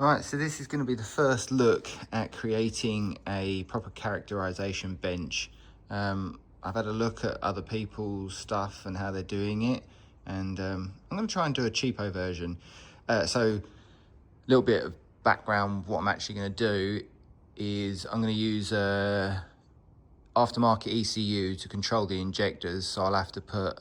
Right, so this is going to be the first look at creating a proper characterization bench. I've had a look at other people's stuff and how they're doing it, and I'm going to try and do a cheapo version. So a little bit of background, what I'm actually going to do is I'm going to use aftermarket ECU to control the injectors, so I'll have to put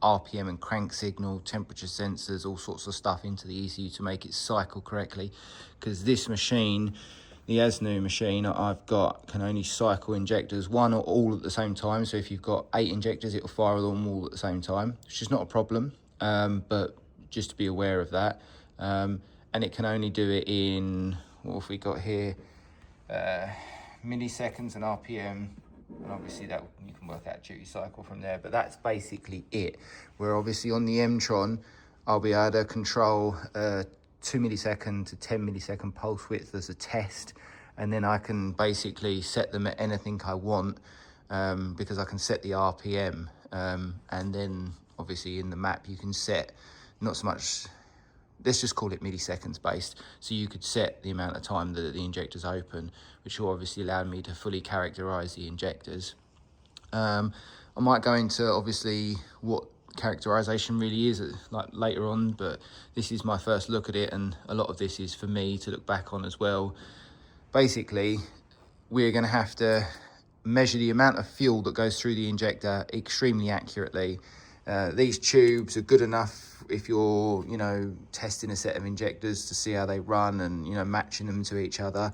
RPM and crank signal, temperature sensors, all sorts of stuff into the ECU to make it cycle correctly, because this machine, the ASNU machine I've got, can only cycle injectors one or all at the same time. So if you've got 8 injectors, it'll fire them all at the same time, which is not a problem, but just to be aware of that. And it can only do it in, what have we got here, milliseconds and RPM, and obviously that you can work out duty cycle from there, but that's basically it. Where obviously on the M-Tron I'll be able to control 2 millisecond to 10 millisecond pulse width as a test, and then I can basically set them at anything I want, because I can set the RPM, and then obviously in the map you can set not so much, let's just call it milliseconds based, so you could set the amount of time that the injector's open, which will obviously allow me to fully characterize the injectors. I might go into obviously what characterization really is like later on, but this is my first look at it, and a lot of this is for me to look back on as well. Basically, we're going to have to measure the amount of fuel that goes through the injector extremely accurately. These tubes are good enough if you're, testing a set of injectors to see how they run and, matching them to each other.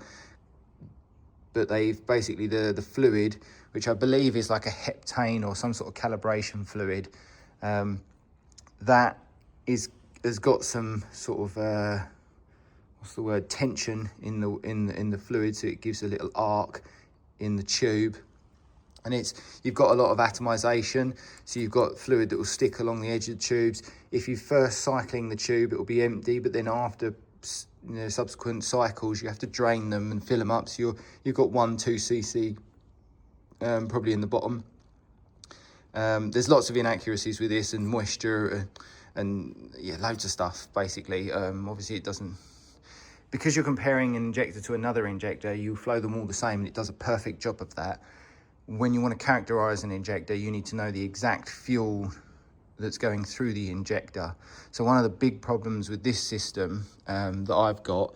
But they've basically, the fluid, which I believe is like a heptane or some sort of calibration fluid, that has got some sort of, tension in the fluid, so it gives a little arc in the tube. And you've got a lot of atomization, so you've got fluid that will stick along the edge of the tubes. If you're first cycling the tube, it will be empty, but then after subsequent cycles, you have to drain them and fill them up. So you've got 1-2 cc probably in the bottom. There's lots of inaccuracies with this, and moisture, and yeah, loads of stuff basically. Obviously it doesn't, because you're comparing an injector to another injector, you flow them all the same, and it does a perfect job of that. When you want to characterize an injector, you need to know the exact fuel that's going through the injector. So one of the big problems with this system that I've got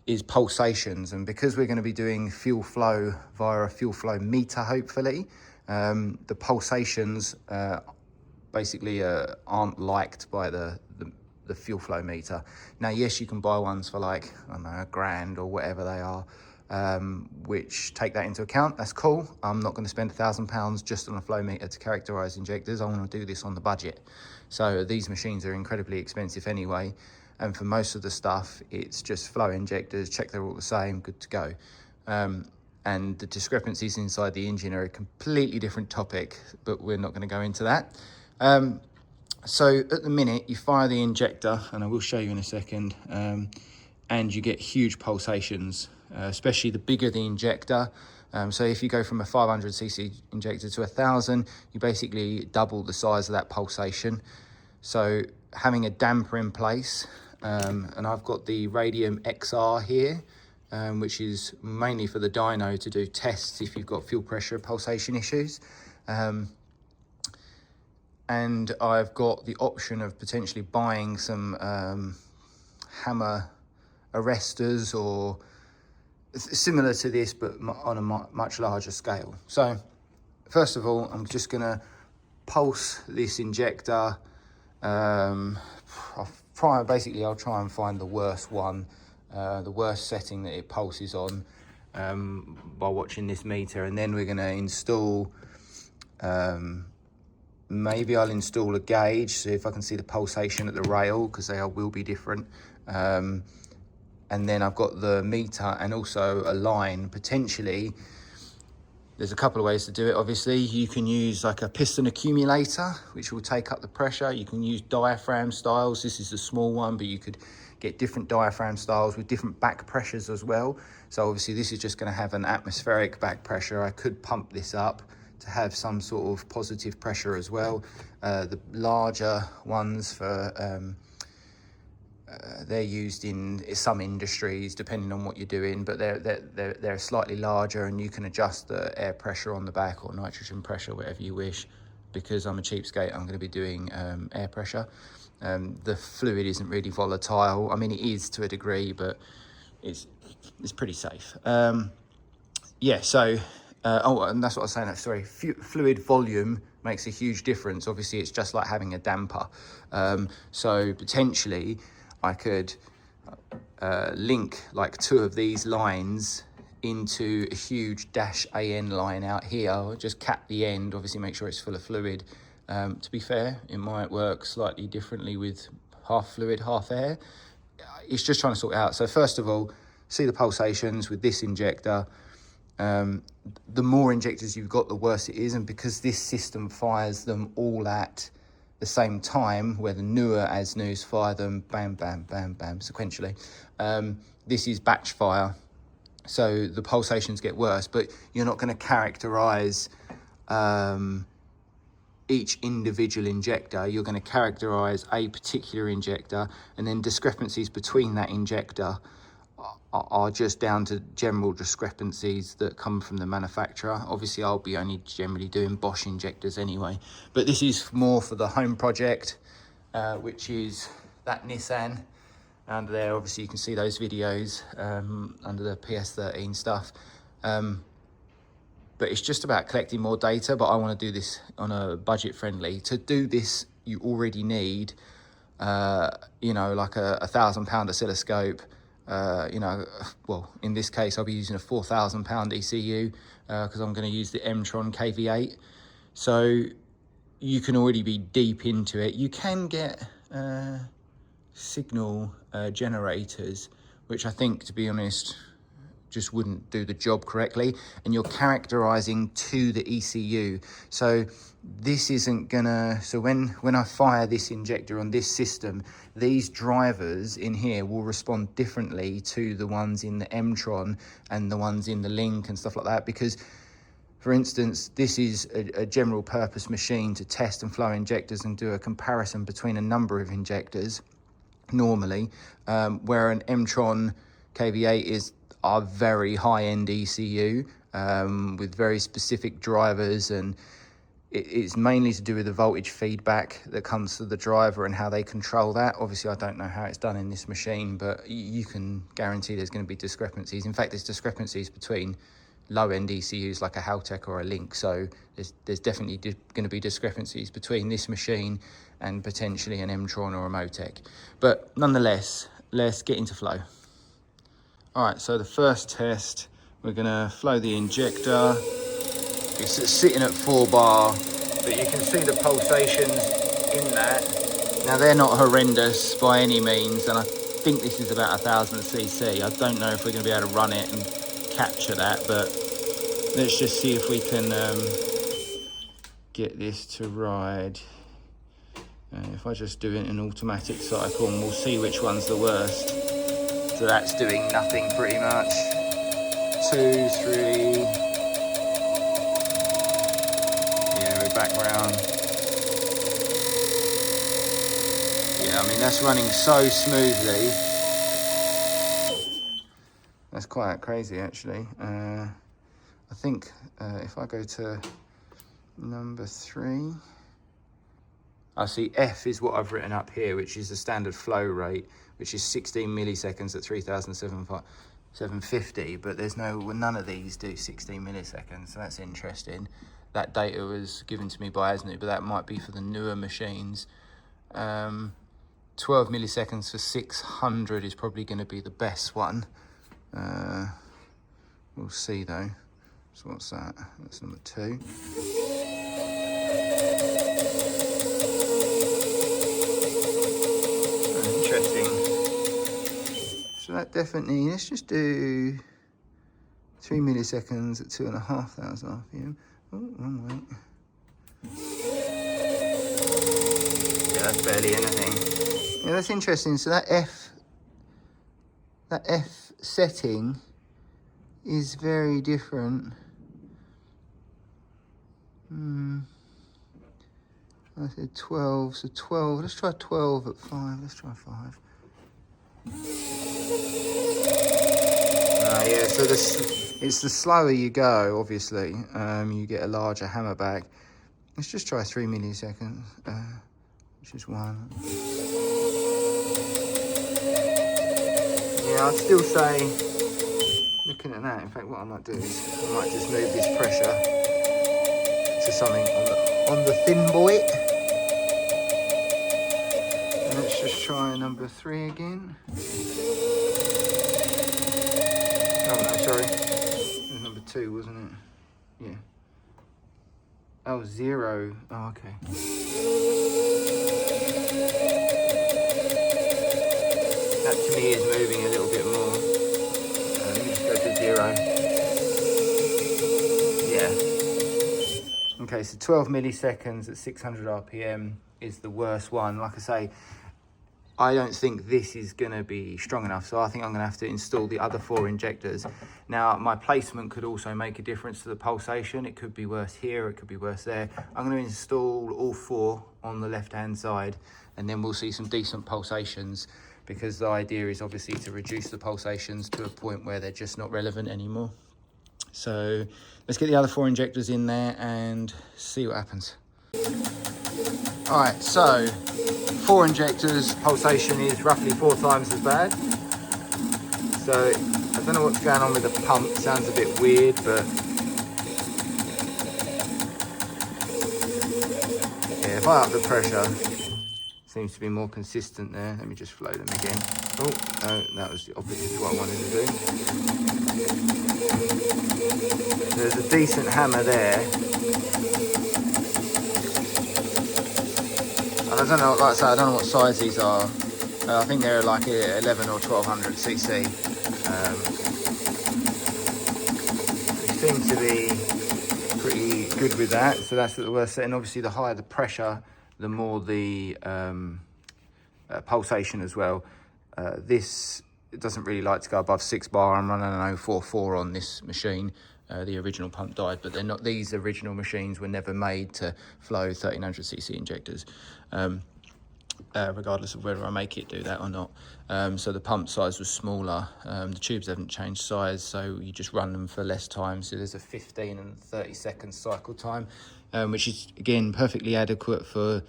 is pulsations. And because we're going to be doing fuel flow via a fuel flow meter, hopefully, the pulsations basically aren't liked by the fuel flow meter. Now, yes, you can buy ones for like, I don't know, $1,000 or whatever they are, which take that into account. That's cool. I'm not going to spend £1,000 just on a flow meter to characterize injectors. I want to do this on the budget. So these machines are incredibly expensive anyway, and for most of the stuff it's just flow injectors, check they're all the same, good to go. And the discrepancies inside the engine are a completely different topic, but we're not going to go into that. So at the minute you fire the injector, and I will show you in a second, and you get huge pulsations, especially the bigger the injector. So if you go from a 500cc injector to 1,000, you basically double the size of that pulsation. So having a damper in place, and I've got the Radium XR here, which is mainly for the dyno to do tests if you've got fuel pressure pulsation issues. And I've got the option of potentially buying some hammer arresters, or similar to this but on a much larger scale. So first of all, I'm just going to pulse this injector. I'll try and find the worst one, the worst setting that it pulses on, by watching this meter, and then we're going to install, maybe I'll install a gauge, see if I can see the pulsation at the rail, because they will be different. And then I've got the meter and also a line, potentially. There's a couple of ways to do it. Obviously, you can use like a piston accumulator, which will take up the pressure. You can use diaphragm styles. This is a small one, but you could get different diaphragm styles with different back pressures as well. So obviously this is just going to have an atmospheric back pressure. I could pump this up to have some sort of positive pressure as well. The larger ones for they're used in some industries, depending on what you're doing, but they're slightly larger, and you can adjust the air pressure on the back or nitrogen pressure, whatever you wish. Because I'm a cheapskate, I'm going to be doing air pressure. The fluid isn't really volatile. I mean, it is to a degree, but it's pretty safe. Yeah, so, and that's what I was saying, sorry, fluid volume makes a huge difference. Obviously, it's just like having a damper. So potentially, I could link like 2 of these lines into a huge -AN line out here, just cap the end, obviously make sure it's full of fluid. To be fair, it might work slightly differently with half fluid, half air. It's just trying to sort it out. So first of all, see the pulsations with this injector. The more injectors you've got, the worse it is, and because this system fires them all at the same time, where the newer ASNUs fire them bam, bam, bam, bam, sequentially. This is batch fire, so the pulsations get worse, but you're not going to characterise each individual injector. You're going to characterise a particular injector, and then discrepancies between that injector are just down to general discrepancies that come from the manufacturer. Obviously, I'll be only generally doing Bosch injectors anyway, but this is more for the home project, which is that Nissan under there. Obviously, you can see those videos under the PS13 stuff. But it's just about collecting more data, but I want to do this on a budget friendly. To do this, you already need, you know, like a £1,000 oscilloscope. You know, well, in this case, I'll be using a £4,000 ECU because I'm going to use the Mtron KV8. So you can already be deep into it. You can get signal generators, which I think, to be honest, just wouldn't do the job correctly, and you're characterizing to the ECU. So this isn't gonna, so when I fire this injector on this system, these drivers in here will respond differently to the ones in the Mtron and the ones in the Link and stuff like that, because for instance, this is a general purpose machine to test and flow injectors and do a comparison between a number of injectors normally, where an Mtron KV8 is a very high-end ECU with very specific drivers, and it's mainly to do with the voltage feedback that comes to the driver and how they control that. Obviously, I don't know how it's done in this machine, but you can guarantee there's going to be discrepancies. In fact, there's discrepancies between low-end ECUs like a Haltech or a Link, so there's definitely going to be discrepancies between this machine and potentially an Mtron or a Motec. But nonetheless, let's get into flow. All right, so the first test, we're gonna flow the injector. It's sitting at 4 bar, but you can see the pulsations in that. Now, they're not horrendous by any means, and I think this is about 1000 cc. I don't know if we're gonna be able to run it and capture that, but let's just see if we can get this to ride. If I just do it in an automatic cycle, and we'll see which one's the worst. So that's doing nothing pretty much. 2, 3. Yeah, we're back round. Yeah, I mean, that's running so smoothly. That's quite crazy, actually. I think if I go to number 3, I see F is what I've written up here, which is the standard flow rate, which is 16 milliseconds at 3,750, but there's none of these do 16 milliseconds, so that's interesting. That data was given to me by ASNU, but that might be for the newer machines. 12 milliseconds for 600 is probably going to be the best one. We'll see though. So what's that? That's number 2. Interesting. So that definitely, let's just do 3 milliseconds at 2,500 RPM. Oh, wrong way. Yeah, that's barely anything. Yeah, that's interesting. So that F setting is very different. I said 12, so 12, let's try 12 at 5, let's try 5. Yeah, so it's the slower you go, obviously, you get a larger hammer back. Let's just try 3 milliseconds, which is 1. Yeah, I'd still say, looking at that, in fact, what I might do is I might just move this pressure to something on the thin boy. And let's just try number 3 again. Oh no, sorry. It was number 2, wasn't it? Yeah. Oh, 0. Oh, okay. That to me is moving a little bit more. Let me just go to 0. Yeah. Okay, so 12 milliseconds at 600 RPM is the worst one. Like I say, I don't think this is going to be strong enough, so I think I'm going to have to install the other 4 injectors. Now, my placement could also make a difference to the pulsation. It could be worse here, it could be worse there. I'm going to install all 4 on the left-hand side, and then we'll see some decent pulsations, because the idea is obviously to reduce the pulsations to a point where they're just not relevant anymore. So let's get the other 4 injectors in there and see what happens. All right, so 4 injectors, pulsation is roughly 4 times as bad. So I don't know what's going on with the pump, sounds a bit weird, but yeah, if I up the pressure, seems to be more consistent there. Let me just flow them again. Oh, no, that was the opposite to what I wanted to do. There's a decent hammer there. I don't know, like I say, I don't know what size these are. I think they're like 11 or 1200 cc. They seem to be pretty good with that, so that's the worst setting. Obviously, the higher the pressure, the more the pulsation as well. This, it doesn't really like to go above 6 bar. I'm running an 044 on this machine. The original pump died, but they're not. These original machines were never made to flow 1300 cc injectors, regardless of whether I make it do that or not. So the pump size was smaller. The tubes haven't changed size, so you just run them for less time. So there's a 15 and 30 second cycle time, which is again perfectly adequate for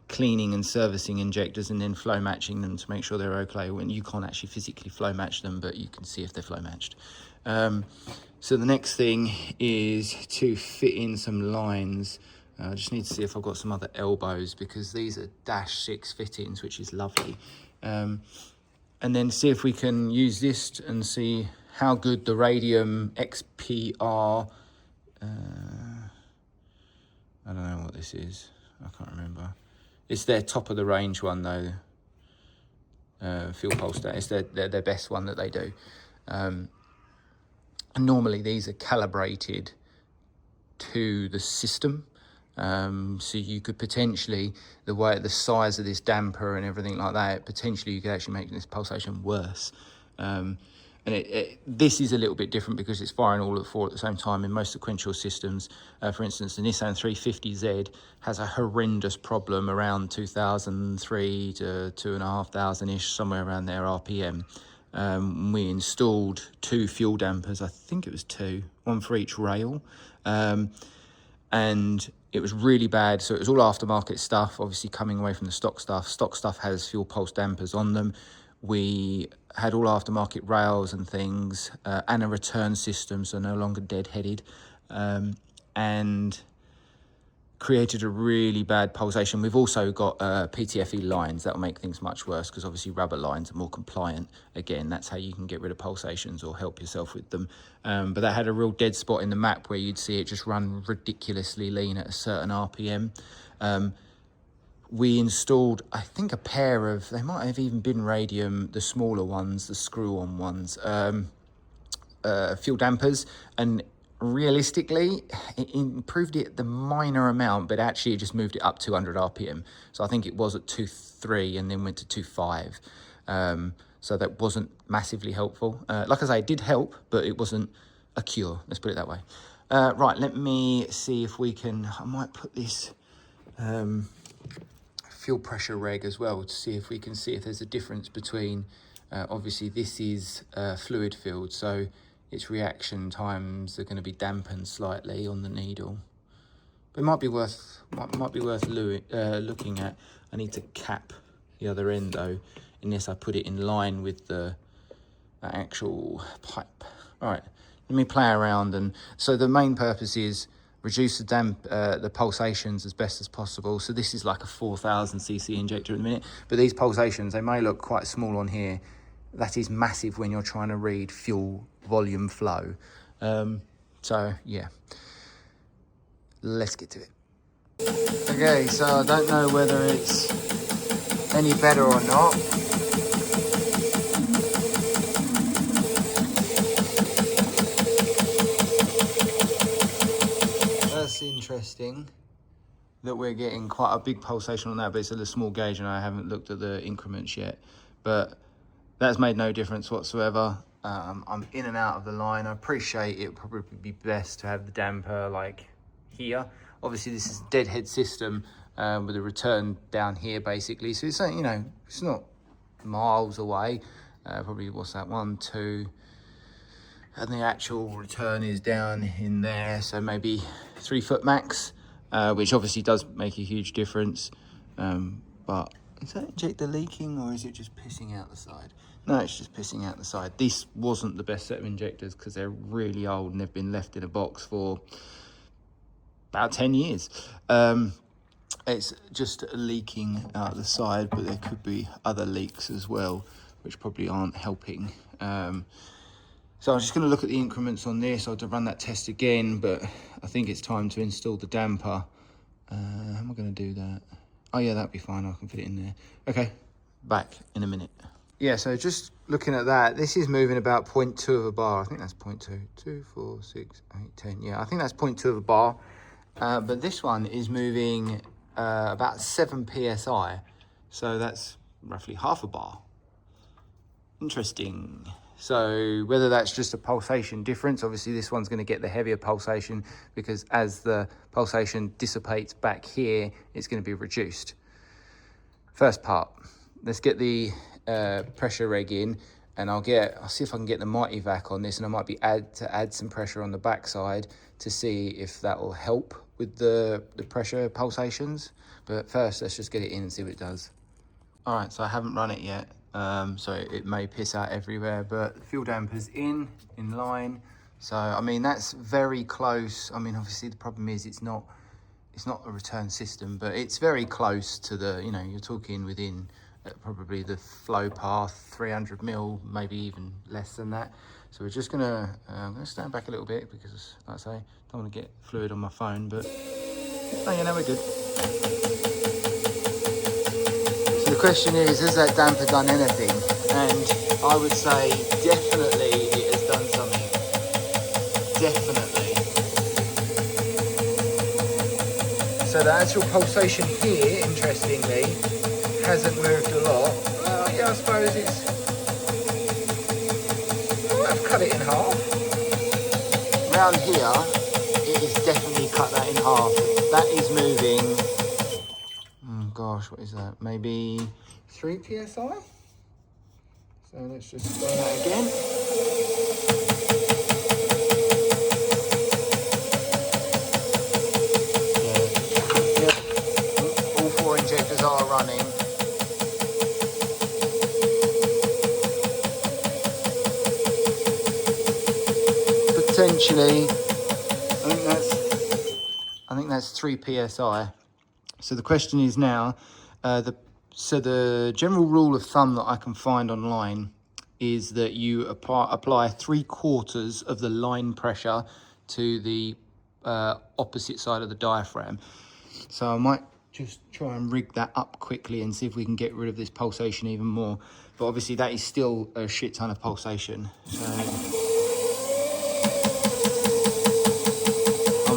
cleaning and servicing injectors and then flow matching them to make sure they're okay. When you can't actually physically flow match them, but you can see if they're flow matched. So the next thing is to fit in some lines. I just need to see if I've got some other elbows, because these are -6 fittings, which is lovely. And then see if we can use this and see how good the Radium XPR, I don't know what this is, I can't remember. It's their top of the range one though, field pulse data. It's their best one that they do. And normally these are calibrated to the system. So you could potentially, the size of this damper and everything like that, potentially you could actually make this pulsation worse. And this is a little bit different because it's firing all at 4 at the same time. In most sequential systems, for instance, the Nissan 350Z has a horrendous problem around 2003 to 2,500-ish, somewhere around there RPM. We installed 2 fuel dampers, I think it was 2, one for each rail. And it was really bad. So it was all aftermarket stuff, obviously coming away from the stock stuff. Stock stuff has fuel pulse dampers on them. We had all aftermarket rails and things, and a return system, so no longer dead-headed, and created a really bad pulsation. We've also got PTFE lines that will make things much worse, because obviously rubber lines are more compliant. Again, that's how you can get rid of pulsations or help yourself with them. But that had a real dead spot in the map where you'd see it just run ridiculously lean at a certain RPM. We installed, I think, a pair of, they might have even been Radium, the smaller ones, the screw-on ones, fuel dampers, and realistically, it improved it the minor amount, but actually it just moved it up 200 RPM. So I think it was at 2.3 and then went to 2.5. So that wasn't massively helpful. Like I say, it did help, but it wasn't a cure, let's put it that way. Right, let me see if we can, I might put this fuel pressure reg as well to see if we can see if there's a difference between Obviously this is fluid filled, so its reaction times are going to be dampened slightly on the needle. But it might be worth looking at. I need to cap the other end though, unless I put it in line with the actual pipe. All right, let me play around. And so the main purpose is reduce the pulsations as best as possible. So this is like a 4,000 cc injector at the minute, but these pulsations, they may look quite small on here. That is massive when you're trying to read fuel volume flow. So yeah, let's get to it. Okay, so I don't know whether it's any better or not. That's interesting that we're getting quite a big pulsation on that, but it's at a small gauge and I haven't looked at the increments yet. But that's made no difference whatsoever. I'm in and out of the line. I appreciate it would probably be best to have the damper like here. Obviously this is a deadhead system with a return down here basically. So it's, you know, it's not miles away. Probably, what's that, 1, 2, and the actual return is down in there. So maybe 3 foot max, which obviously does make a huge difference. But is that injector leaking or is it just pissing out the side? No, it's just pissing out the side. This wasn't the best set of injectors because they're really old and they've been left in a box for about 10 years. It's just leaking out the side, but there could be other leaks as well, which probably aren't helping. So I'm just going to look at the increments on this. I'll have to run that test again, but I think it's time to install the damper. How am I going to do that? Oh yeah, that'd be fine. I can fit it in there. Okay, back in a minute. Yeah, so just looking at that, this is moving about 0.2 of a bar. I think that's 0.2. 2, 4, 6, 8, 10. Yeah, I think that's 0.2 of a bar. But this one is moving about 7 psi. So that's roughly half a bar. Interesting. So whether that's just a pulsation difference, obviously this one's going to get the heavier pulsation because as the pulsation dissipates back here, it's going to be reduced. First part, let's get the pressure reg in, and I'll see if I can get the mighty vac on this, and I might be add some pressure on the backside to see if that will help with the pressure pulsations. But first, let's just get it in and see what it does. All right, so I haven't run it yet. So it may piss out everywhere, but fuel damper's in line. So, I mean, that's very close. I mean, obviously the problem is it's not a return system, but it's very close to the, you know, you're talking within probably the flow path, 300 mil, maybe even less than that. So we're just I'm gonna stand back a little bit because, like I say, don't want to get fluid on my phone, but, oh yeah, now we're good. So the question is, has that damper done anything? And I would say definitely it has done something. Definitely. So the actual pulsation here, interestingly, hasn't moved a lot. Well, yeah, I suppose I've cut it in half. Round here, it has definitely cut that in half. That is moving, oh gosh, what is that? Maybe 3 psi? So let's just run that again. Yeah. All 4 injectors are running. Potentially, I think that's 3 psi. So the question is now, so the general rule of thumb that I can find online is that you apply 3/4 of the line pressure to the opposite side of the diaphragm. So I might just try and rig that up quickly and see if we can get rid of this pulsation even more. But obviously that is still a shit ton of pulsation. So,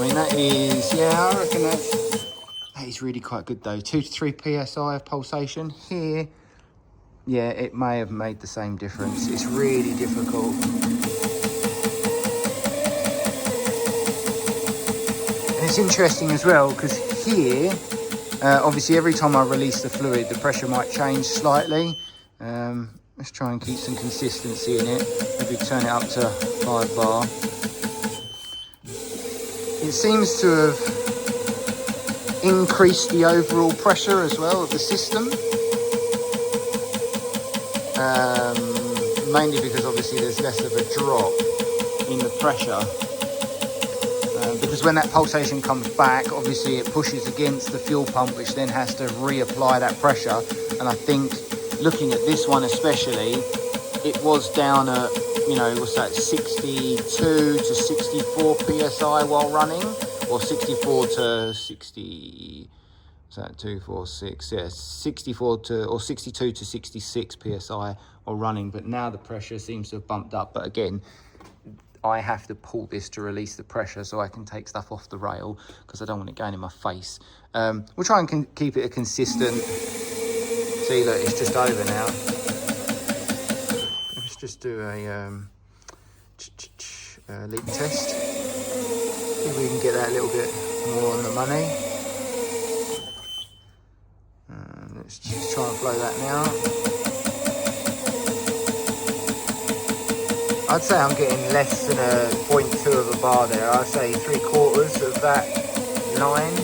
that is, yeah, I reckon that is really quite good though. 2 to 3 psi of pulsation here. Yeah, it may have made the same difference. It's really difficult. And it's interesting as well because here, obviously every time I release the fluid, the pressure might change slightly. Let's try and keep some consistency in it. Maybe turn it up to 5 bar. It seems to have increased the overall pressure as well of the system. Mainly because obviously there's less of a drop in the pressure. Because when that pulsation comes back, obviously it pushes against the fuel pump, which then has to reapply that pressure. And I think looking at this one especially, it was down at, you know, what's that, 62 to 64 PSI while running, or 64 to 60, what's that, 2, 4, 6, yeah, 64 to, or 62 to 66 PSI while running. But now the pressure seems to have bumped up. But again, I have to pull this to release the pressure so I can take stuff off the rail, because I don't want it going in my face. We'll try and keep it a consistent. See, look, it's just over now. Let's just do a leak test. See if we can get that a little bit more on the money. Let's just try and flow that now. I'd say I'm getting less than a 0.2 of a bar there. I'd say 3/4 of that line.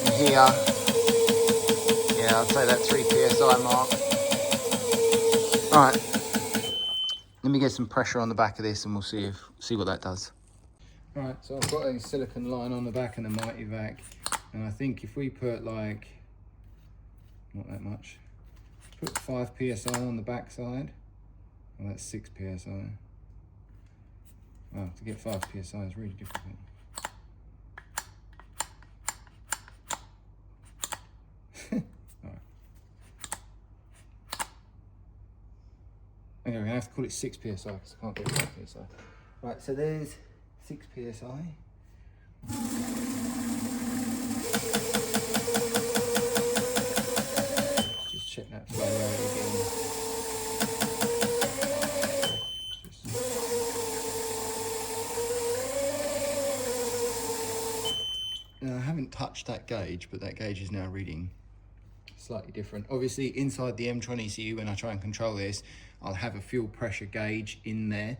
And here, yeah, I'd say that 3 PSI mark. All right, let me get some pressure on the back of this and we'll see what that does. All right, so I've got a silicone line on the back and a multivac. And I think if we put like, not that much, put 5 PSI on the back side. Well, that's 6 PSI. Wow, to get 5 PSI is really difficult. Alright. Okay, we're gonna have to call it 6 PSI because I can't get 5 PSI. Right, so there's 6 PSI. Just check that flow rate again. Now, I haven't touched that gauge, but that gauge is now reading slightly different. Obviously, inside the M-Tron ECU, when I try and control this, I'll have a fuel pressure gauge in there.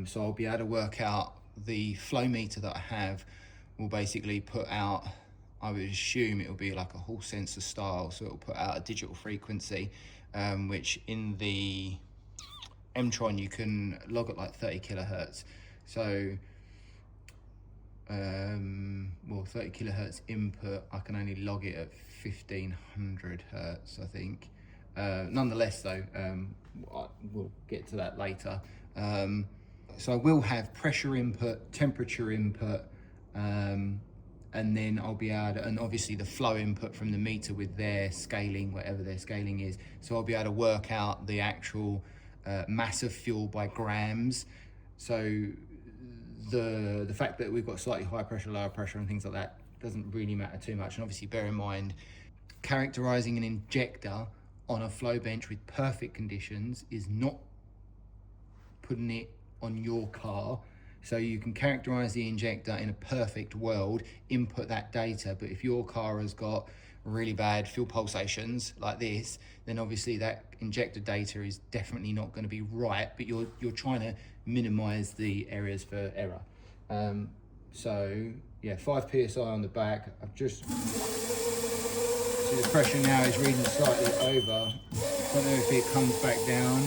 So I'll be able to work out the flow meter that I have will basically put out, I would assume it'll be like a Hall sensor style, so it'll put out a digital frequency, which in the M-Tron you can log at like 30 kilohertz. So well, 30 kilohertz input, I can only log it at 1500 hertz, I think. Nonetheless though, we'll get to that later. So I will have pressure input, temperature input, and then I'll be able to, and obviously the flow input from the meter with their scaling, whatever their scaling is. So I'll be able to work out the actual mass of fuel by grams. So the fact that we've got slightly higher pressure, lower pressure and things like that doesn't really matter too much. And obviously bear in mind, characterizing an injector on a flow bench with perfect conditions is not putting it on your car. So you can characterize the injector in a perfect world, input that data, but if your car has got really bad fuel pulsations like this, then obviously that injector data is definitely not going to be right, but you're trying to minimize the areas for error. So yeah, 5 PSI on the back. I've just, so the pressure now is reading slightly over. Don't know if it comes back down.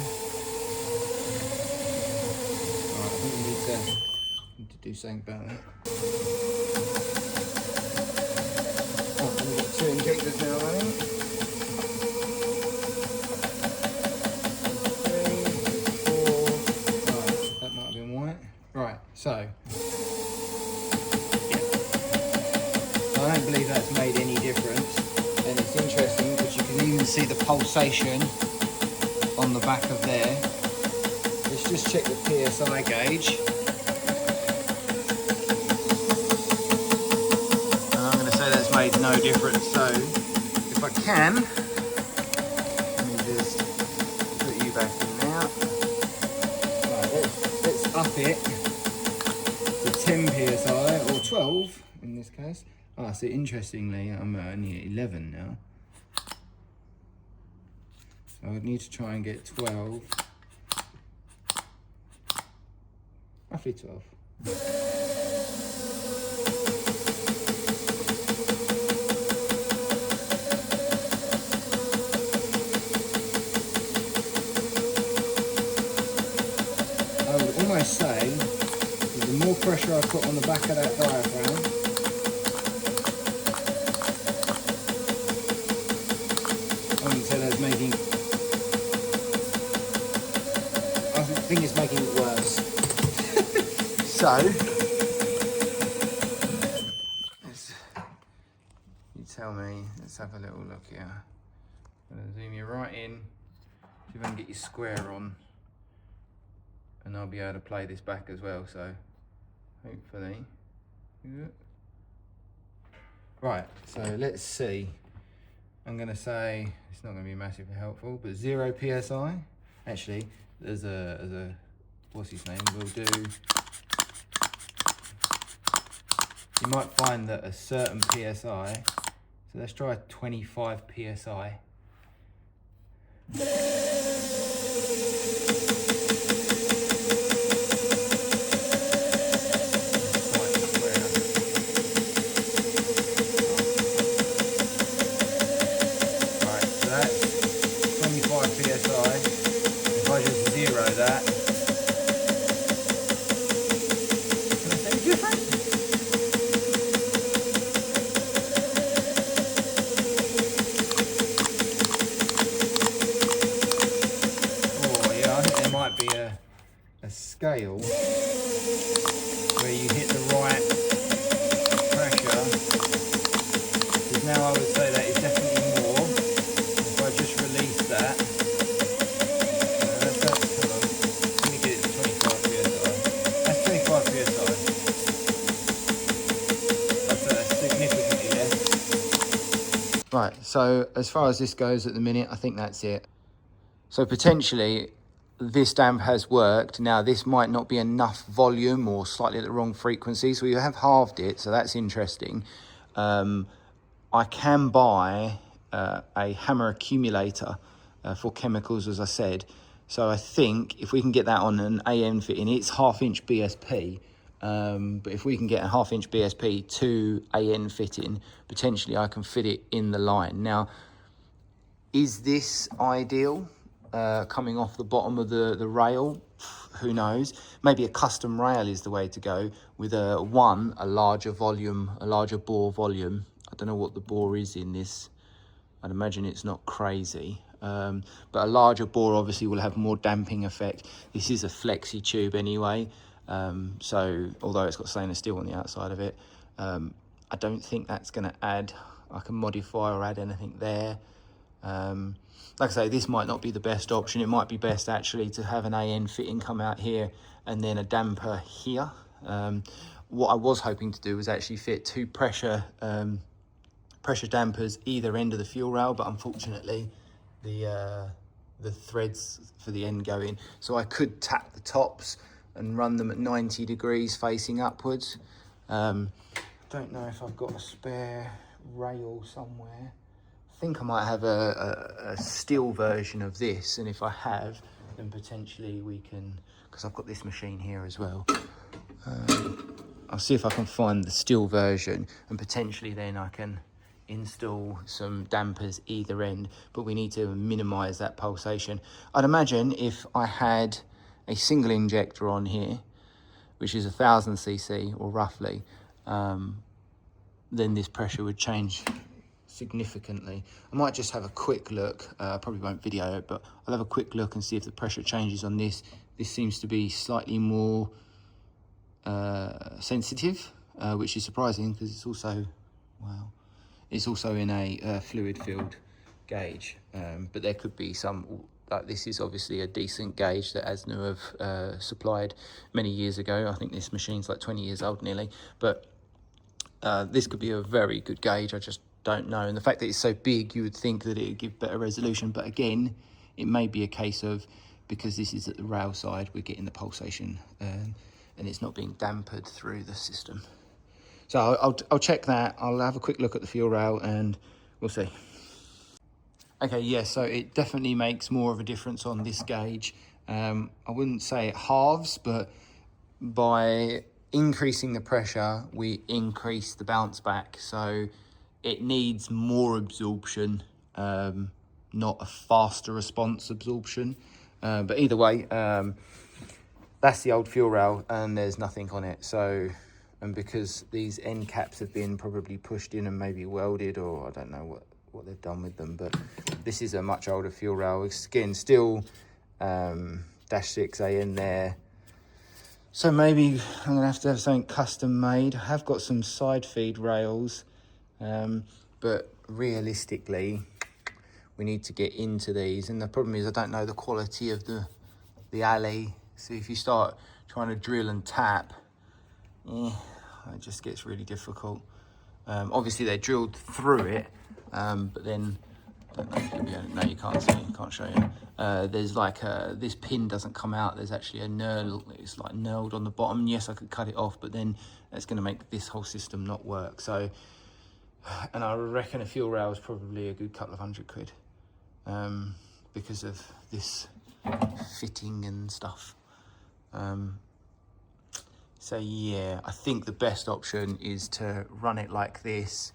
All right, I think we need to do something about that. Oh, we've got 2 injectors now running. 3, 4, right, that might have been white. Right, so, yeah. I don't believe that's made any difference, and it's interesting because you can even see the pulsation on the back of there. Let's just check the PSI gauge. Made no difference, so if I can, let me just put you back in now. Right, let's up it to 10 PSI or 12 in this case. Ah, so interestingly, I'm only at 11 now. So So I'd need to try and get 12, roughly 12. I would almost say that the more pressure I put on the back of that diaphragm, I wouldn't say that's making, I think it's making it worse. So, you tell me, let's have a little look here. I'm going to zoom you right in, see if I can get your square on, and I'll be able to play this back as well, so hopefully. Yeah. Right, so let's see. I'm going to say, it's not going to be massively helpful, but 0 PSI. Actually, there's a what's his name, we'll do, you might find that a certain PSI, so let's try 25 PSI. Scale where you hit the right pressure, because now I would say that is definitely more. If I just release that, hold on, let me get it to 25 psi. That's 25 psi. That's significantly less. Right, so as far as this goes at the minute, I think that's it. So potentially this damp has worked. Now this might not be enough volume or slightly at the wrong frequency, so you have halved it, so that's interesting. I can buy a hammer accumulator for chemicals, as I said, so I think if we can get that on an AN fitting, it's 1/2 inch BSP, but if we can get a 1/2 inch BSP to AN fitting, potentially I can fit it in the line. Now, is this ideal? Coming off the bottom of the rail, who knows? Maybe a custom rail is the way to go, with a larger volume, a larger bore volume. I don't know what the bore is in this. I'd imagine it's not crazy, but a larger bore obviously will have more damping effect. This is a flexi tube anyway, so although it's got stainless steel on the outside of it, I don't think that's going to add, I can modify or add anything there. Like I say, this might not be the best option. It might be best actually to have an AN fitting come out here and then a damper here. What I was hoping to do was actually fit 2 pressure dampers either end of the fuel rail, but unfortunately the threads for the end go in. So I could tap the tops and run them at 90 degrees facing upwards. Don't know if I've got a spare rail somewhere. I think I might have a steel version of this, and if I have, then potentially we can, because I've got this machine here as well. I'll see if I can find the steel version, and potentially then I can install some dampers either end, but we need to minimize that pulsation. I'd imagine if I had a single injector on here, which is 1000 cc or roughly, then this pressure would change significantly. I might just have a quick look. I probably won't video it, but I'll have a quick look and see if the pressure changes on this. This seems to be slightly more sensitive, which is surprising because it's also, well, it's also in a fluid filled gauge, but there could be some, like this is obviously a decent gauge that ASNA have supplied many years ago. I think this machine's like 20 years old nearly, but this could be a very good gauge. I just don't know, and the fact that it's so big, you would think that it would give better resolution, but again, it may be a case of, because this is at the rail side, we're getting the pulsation and it's not being dampered through the system. So I'll check that. I'll have a quick look at the fuel rail and we'll see. Okay, yeah, so it definitely makes more of a difference on this gauge. I wouldn't say it halves, but by increasing the pressure, we increase the bounce back. So it needs more absorption, not a faster response absorption. But either way, that's the old fuel rail and there's nothing on it. So, and because these end caps have been probably pushed in and maybe welded, or I don't know what they've done with them, but this is a much older fuel rail. Again, still -6 AN there. So maybe I'm gonna have to have something custom made. I have got some side feed rails, but realistically, we need to get into these. And the problem is I don't know the quality of the alley. So if you start trying to drill and tap, it just gets really difficult. Obviously they drilled through it, but then, no, you can't see, can't show you. There's like this pin doesn't come out. There's actually a knurl, it's like knurled on the bottom. Yes, I could cut it off, but then that's going to make this whole system not work. So, and I reckon a fuel rail is probably a good couple of £100, because of this fitting and stuff. So yeah, I think the best option is to run it like this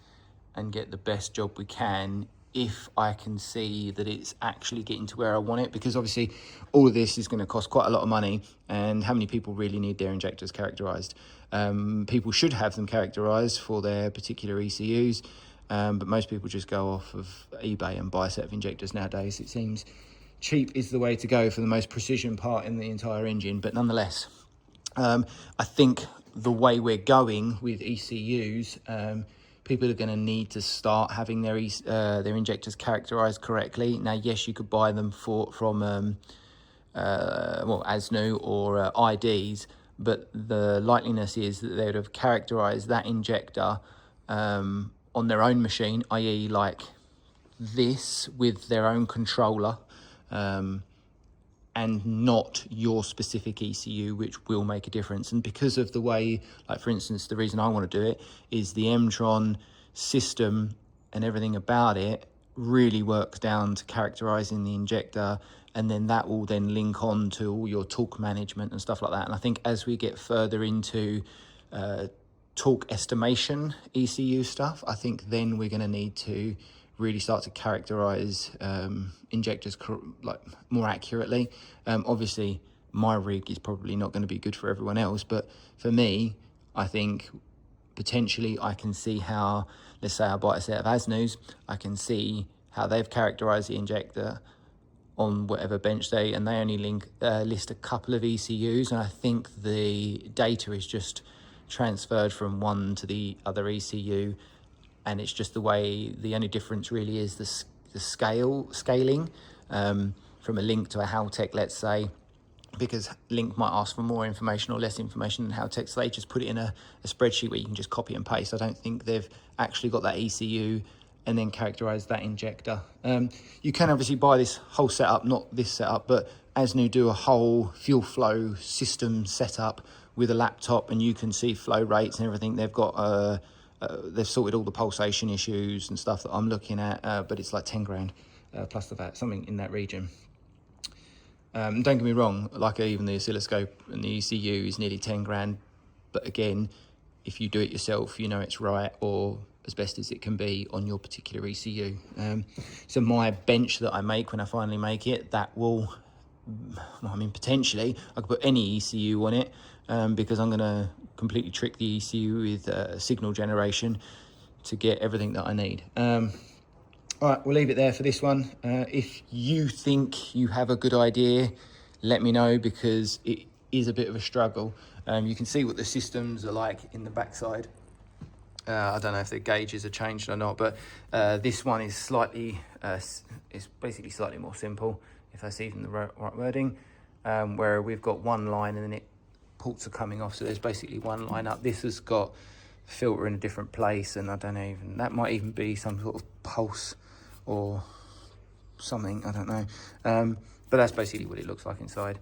and get the best job we can if I can see that it's actually getting to where I want it, because obviously all of this is going to cost quite a lot of money, and how many people really need their injectors characterised? People should have them characterised for their particular ECUs, but most people just go off of eBay and buy a set of injectors nowadays. It seems cheap is the way to go for the most precision part in the entire engine, but nonetheless, I think the way we're going with ECUs, people are going to need to start having their injectors characterised correctly. Now, yes, you could buy them from as new or IDs, but the likeliness is that they would have characterised that injector on their own machine, i.e. like this with their own controller, and not your specific ECU, which will make a difference. And because of the way, like for instance, the reason I want to do it is the M-Tron system and everything about it really works down to characterising the injector, and then that will then link on to all your torque management and stuff like that. And I think as we get further into torque estimation ECU stuff, I think then we're going to need to really start to characterise injectors like more accurately. Obviously, my rig is probably not going to be good for everyone else, but for me, I think potentially I can see how, let's say I buy a set of ASNUs, I can see how they've characterised the injector on whatever bench and they only list a couple of ECUs, and I think the data is just transferred from one to the other ECU, and it's just the way, the only difference really is the scaling from a Link to a Haltech, let's say, because Link might ask for more information or less information than Haltech, so they just put it in a spreadsheet where you can just copy and paste. I don't think they've actually got that ECU and then characterise that injector. You can obviously buy this whole setup, not this setup, but ASNU do a whole fuel flow system setup with a laptop, and you can see flow rates and everything. They've got they've sorted all the pulsation issues and stuff that I'm looking at, but it's like 10 grand plus the VAT, something in that region. Don't get me wrong, like even the oscilloscope and the ECU is nearly 10 grand, but again, if you do it yourself, you know it's right, or as best as it can be on your particular ECU. So my bench that I make when I finally make it, that will, I mean, potentially I could put any ECU on it, because I'm going to completely trick the ECU with signal generation to get everything that I need. All right, we'll leave it there for this one. If you think you have a good idea, let me know, because it is a bit of a struggle. You can see what the systems are like in the backside. I don't know if the gauges are changed or not, but this one is slightly, it's basically slightly more simple, if that's even the right wording, where we've got one line and then ports are coming off, so there's basically one line up. This has got filter in a different place, and I don't know, even that might even be some sort of pulse or something, I don't know, but that's basically what it looks like inside.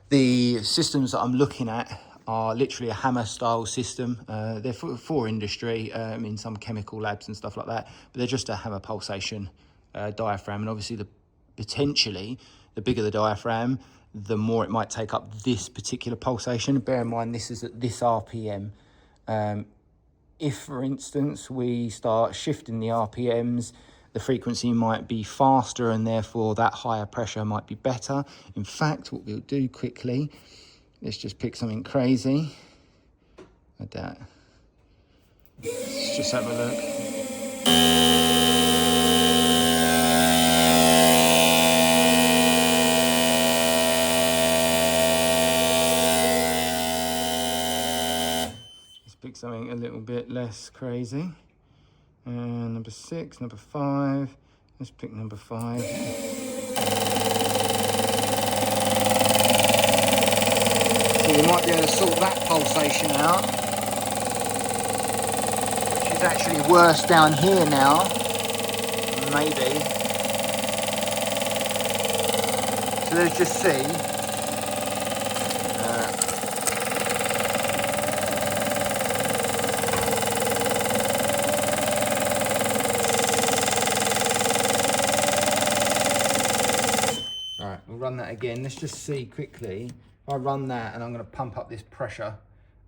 The systems that I'm looking at are literally a hammer style system. They're for industry, in some chemical labs and stuff like that, but they're just a hammer pulsation diaphragm, and obviously potentially the bigger the diaphragm, the more it might take up this particular pulsation. Bear in mind this is at this RPM. If, for instance, we start shifting the RPMs, the frequency might be faster and therefore that higher pressure might be better. In fact, what we'll do quickly, let's just pick something crazy like that. Let's just have a look. Pick something a little bit less crazy. And number 6, number 5. Let's pick number 5. So you might be able to sort that pulsation out, which is actually worse down here now. Maybe. So let's just see. Run that again. Let's just see quickly. If I run that and I'm going to pump up this pressure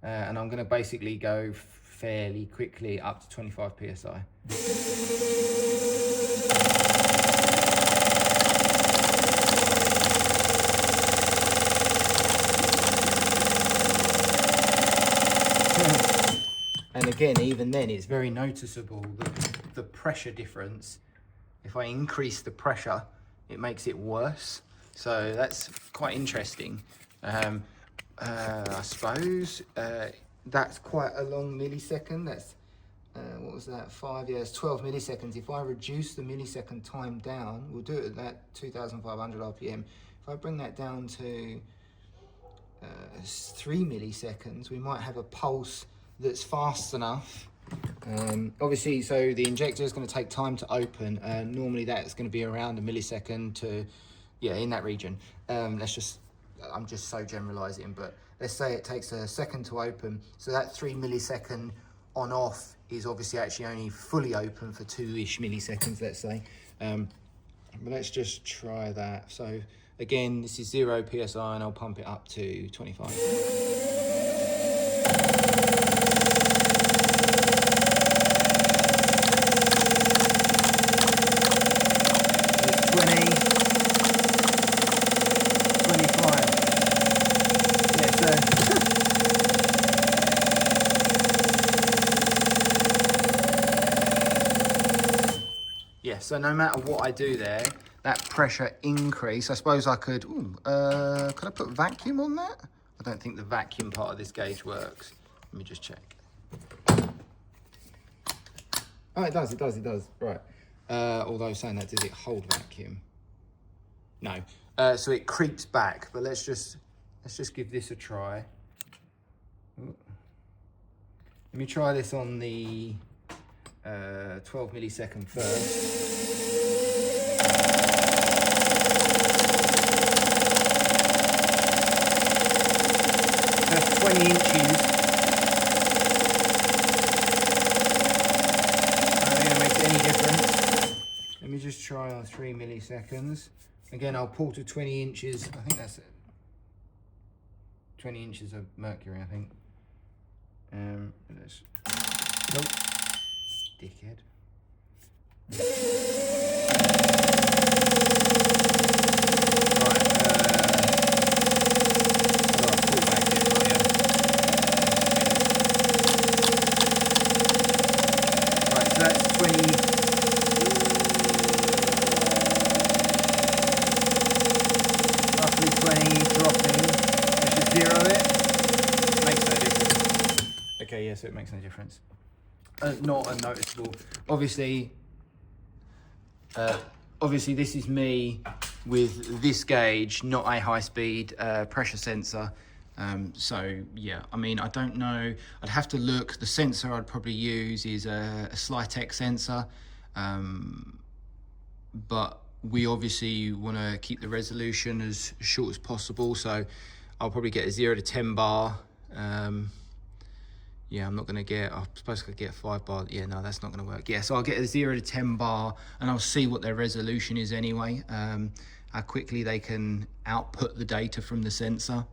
and I'm going to basically go fairly quickly up to 25 psi. And again, even then it's very noticeable the pressure difference. If I increase the pressure, it makes it worse. So that's quite interesting. I suppose that's quite a long millisecond. That's what was that, 5? Yeah, it's 12 milliseconds. If I reduce the millisecond time down, we'll do it at that 2,500 RPM. If I bring that down to 3 milliseconds, we might have a pulse that's fast enough. Obviously, so the injector is going to take time to open. Normally that's going to be around a millisecond to, yeah, in that region. I'm just so generalizing, but let's say it takes a second to open. So that 3 millisecond on off is obviously actually only fully open for 2-ish milliseconds, let's say. But let's just try that. So again, this is 0 PSI and I'll pump it up to 25. 20. So no matter what I do there, that pressure increase, I suppose I could, could I put vacuum on that? I don't think the vacuum part of this gauge works. Let me just check. Oh, it does, right. Although saying that, does it hold vacuum? No, so it creeps back, but let's just give this a try. Ooh. Let me try this on the 12 millisecond first. That's 20 inches. I don't think it makes any difference. Let me just try on 3 milliseconds. Again, I'll pull to 20 inches. I think that's it. 20 inches of mercury, I think. Let's... Nope. Dickhead. Right, so that's 20. Roughly 20 dropping. Let's just zero it. Makes no difference. Okay, yeah, so it makes no difference. Not unnoticeable. Obviously, this is me with this gauge, not a high-speed pressure sensor. So yeah, I mean, I don't know. I'd have to look. The sensor I'd probably use is a Slytech sensor, but we obviously want to keep the resolution as short as possible. So I'll probably get a 0 to 10 bar. yeah, I'm not going to get, I'm supposed to get a 5 bar. Yeah, no, that's not going to work. Yeah, so I'll get a 0 to 10 bar, and I'll see what their resolution is anyway, how quickly they can output the data from the sensor,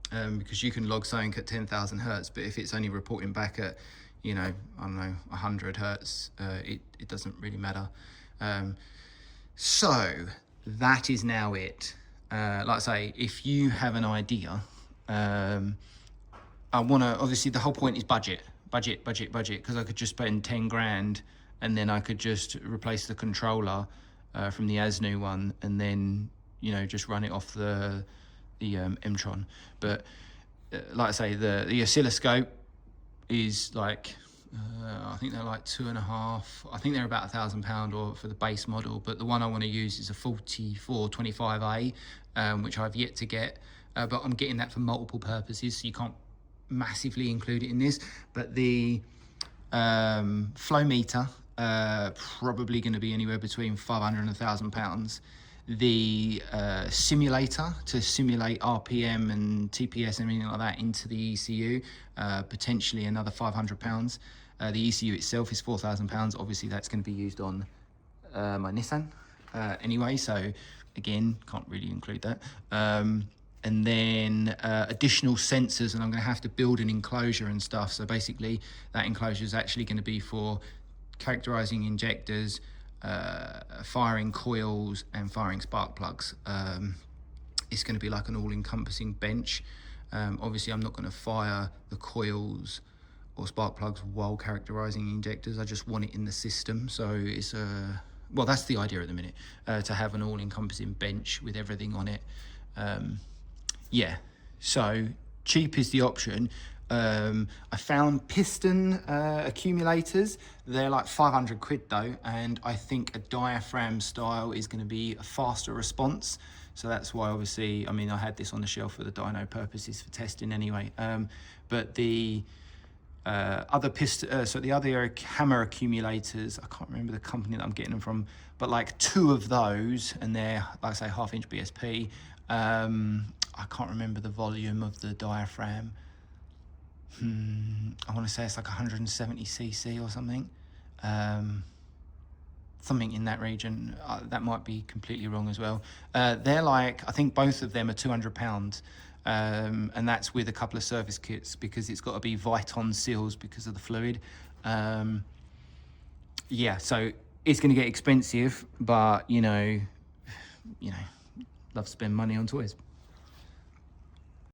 because you can log something at 10,000 hertz, but if it's only reporting back at, you know, I don't know, 100 hertz, it doesn't really matter. So that is now it. Like I say, if you have an idea, I want to, obviously the whole point is budget, because I could just spend 10 grand and then I could just replace the controller from the ASNU one, and then, you know, just run it off the Mtron. But like I say, the oscilloscope is like, I think they're like 2.5, I think they're about £1,000 or for the base model, but the one I want to use is a 4425A, which I've yet to get, but I'm getting that for multiple purposes, so you can't massively include it in this. But the flow meter, probably going to be anywhere between 500 and £1,000. The simulator to simulate RPM and TPS and everything like that into the ECU, potentially another £500. The ECU itself is £4,000. Obviously that's going to be used on my Nissan anyway, so again, can't really include that. And then additional sensors, and I'm going to have to build an enclosure and stuff. So basically that enclosure is actually going to be for characterising injectors, firing coils and firing spark plugs. It's going to be like an all-encompassing bench. Obviously I'm not going to fire the coils or spark plugs while characterising injectors. I just want it in the system. So it's well, that's the idea at the minute, to have an all-encompassing bench with everything on it. Yeah, so cheap is the option. I found piston accumulators. They're like 500 quid though, and I think a diaphragm style is going to be a faster response. So that's why, obviously, I mean, I had this on the shelf for the dyno purposes for testing anyway. But the other piston, so the other hammer accumulators, I can't remember the company that I'm getting them from, but like 2 of those, and they're, like I say, 1/2 inch BSP. I can't remember the volume of the diaphragm. I want to say it's like 170 cc or something. Something in that region. That might be completely wrong as well. They're like, I think both of them are £200, and that's with a couple of service kits, because it's got to be Viton seals because of the fluid. Yeah, so it's going to get expensive, but you know, love to spend money on toys.